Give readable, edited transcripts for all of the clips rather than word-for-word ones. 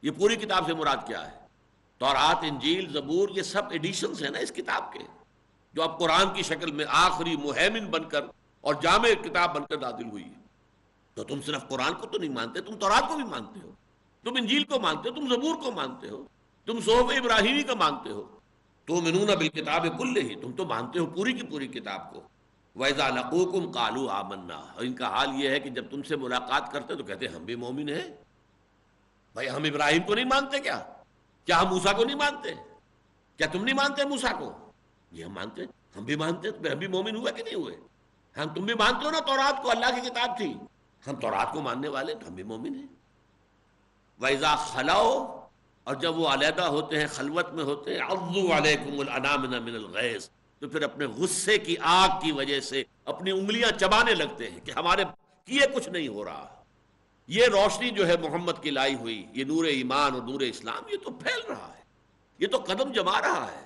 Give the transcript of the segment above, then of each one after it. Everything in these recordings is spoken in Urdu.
یہ پوری کتاب سے مراد کیا ہے؟ تورات، انجیل، زبور، یہ سب ایڈیشنز ہیں نا اس کتاب کے، جو اب قرآن کی شکل میں آخری مہیمن بن کر اور جامع کتاب بن کر نازل ہوئی ہے۔ تو تم صرف قرآن کو تو نہیں مانتے، تم تورات کو بھی مانتے ہو، تم انجیل کو مانتے ہو، تم زبور کو مانتے ہو، تم صحف ابراہیمی کا مانتے ہو، تؤمنون بالکتاب کلہ، تم تو مانتے ہو پوری کی پوری کتاب کو۔ وَإِذَا لَقُوكُمْ قَالُوا آمَنَّا، اور ان کا حال یہ ہے کہ جب تم سے ملاقات کرتے تو کہتے ہیں ہم بھی مومن ہیں۔ بھائی ہم ابراہیم کو نہیں مانتے کیا ہم موسیٰ کو نہیں مانتے؟ کیا تم نہیں مانتے موسیٰ کو؟ یہ ہم مانتے ہیں، ہم بھی مانتے ہیں، تو پھر ہم بھی مومن ہوئے کہ نہیں ہوئے؟ ہم تم بھی مانتے ہو نا تورات کو، اللہ کی کتاب تھی، ہم تورات کو ماننے والے تو ہم بھی مومن ہیں۔ وَإِذَا خَلَوْا، اور جب وہ علیحدہ ہوتے ہیں، خلوت میں ہوتے ہیں، عَضُّوا عَلَيْكُمُ الْأَنَامِنَ مِنَ الْغَيْظِ، تو پھر اپنے غصے کی آگ کی وجہ سے اپنی انگلیاں چبانے لگتے ہیں کہ ہمارے کیے کچھ نہیں ہو رہا۔ یہ روشنی جو ہے محمد کی لائی ہوئی، یہ نور ایمان اور نور اسلام، یہ تو پھیل رہا ہے، یہ تو قدم جما رہا ہے،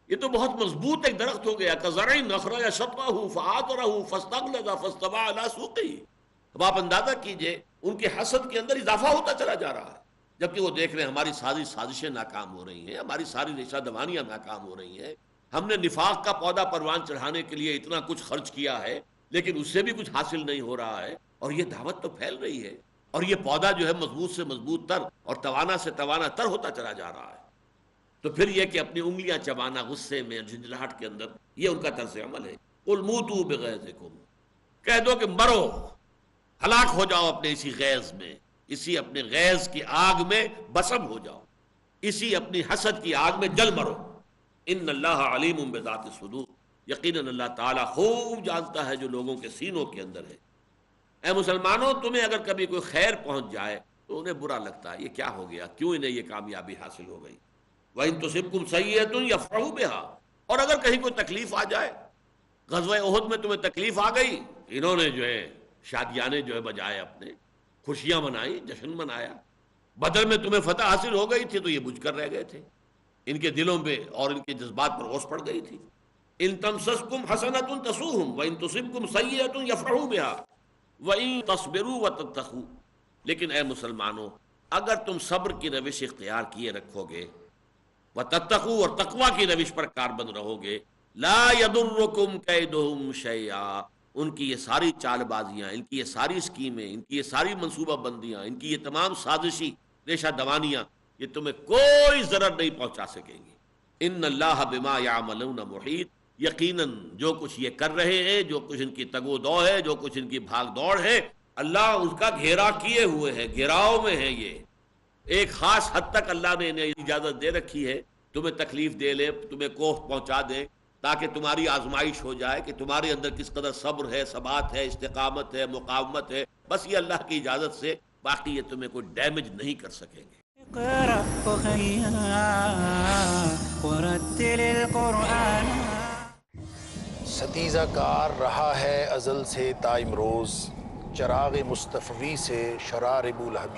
یہ تو بہت مضبوط ایک درخت ہو گیا۔ كَزَرْعٍ أَخْرَجَ شَطْأَهُ فَآزَرَهُ فَاسْتَغْلَظَ فَاسْتَوَىٰ عَلَىٰ سُوقِهِ۔ اب آپ اندازہ کیجئے ان کے حسد کے اندر اضافہ ہوتا چلا جا رہا ہے، جبکہ وہ دیکھ رہے ہیں ہماری ساری سازشیں ناکام ہو رہی ہیں، ہماری ساری ریشہ دوانیاں ناکام ہو رہی ہیں، ہم نے نفاق کا پودا پروان چڑھانے کے لیے اتنا کچھ خرچ کیا ہے لیکن اس سے بھی کچھ حاصل نہیں ہو رہا ہے، اور یہ دعوت تو پھیل رہی ہے، اور یہ پودا جو ہے مضبوط سے مضبوط تر اور توانا سے توانا تر ہوتا چلا جا رہا ہے۔ تو پھر یہ کہ اپنی انگلیاں چبانا غصے میں، جھنجھلاہٹ کے اندر، یہ ان کا طرز عمل ہے۔ قُلْ مُوتُوا بِغَیظِکُمْ، کہہ دو کہ مرو، ہلاک ہو جاؤ اپنے اسی غیظ میں، اسی اپنے غیظ کی آگ میں بسم ہو جاؤ، اسی اپنی حسد کی آگ میں جل مرو۔ ان اللہ علیم بذات الصدور، یقیناً اللہ تعالیٰ خوب جانتا ہے جو لوگوں کے سینوں کے اندر ہے۔ اے مسلمانوں، تمہیں اگر کبھی کوئی خیر پہنچ جائے تو انہیں برا لگتا ہے، یہ کیا ہو گیا، کیوں انہیں یہ کامیابی حاصل ہو گئی۔ وَإِن تُصِبْكُمْ سَیِّئَةٌ یَفْرَحُوا بِہَا، اور اگر کہیں کوئی تکلیف آ جائے، غزوہ احد میں تمہیں تکلیف آ گئی، انہوں نے جو ہے شادیانے جو ہے بجائے اپنے، خوشیاں منائی، جشن منایا۔ بدر میں تمہیں فتح حاصل ہو گئی تھی تو یہ بجھ کر رہ گئے تھے، ان کے دلوں پہ اور ان کے جذبات پر اوس پڑ گئی تھی۔ ان تمسسکم حسنۃ تسؤہم وان تصبکم سیئۃ یفرحوا بها وان تصبروا وتتقوا، لیکن اے مسلمانوں اگر تم صبر کی روش اختیار کیے رکھو گے، وتتقوا، اور تقوی کی روش پر کاربند رہو گے، لا یضرکم کیدہم شیئا، ان کی یہ ساری چال بازیاں، ان کی یہ ساری اسکیمیں، ان کی یہ ساری منصوبہ بندیاں، ان کی یہ تمام سازشی ریشہ دوانیاں، یہ تمہیں کوئی ضرر نہیں پہنچا سکیں گی۔ ان اللہ بما یعملون محیط، یقیناً جو کچھ یہ کر رہے ہیں، جو کچھ ان کی تگ و دو ہے، جو کچھ ان کی بھاگ دوڑ ہے، اللہ اس کا گھیرا کیے ہوئے ہے، گھیراؤ میں ہے۔ یہ ایک خاص حد تک اللہ نے انہیں اجازت دے رکھی ہے، تمہیں تکلیف دے لے، تمہیں کوفت پہنچا دے، تاکہ تمہاری آزمائش ہو جائے کہ تمہارے اندر کس قدر صبر ہے، ثبات ہے، استقامت ہے، مقاومت ہے، بس یہ اللہ کی اجازت سے، باقی یہ تمہیں کوئی ڈیمیج نہیں کر سکیں گے۔ اقرأ وخيا ورتل القرآن۔ ستیزہ کار رہا ہے ازل سے تا امروز، چراغ مصطفی سے شرار ابو لہب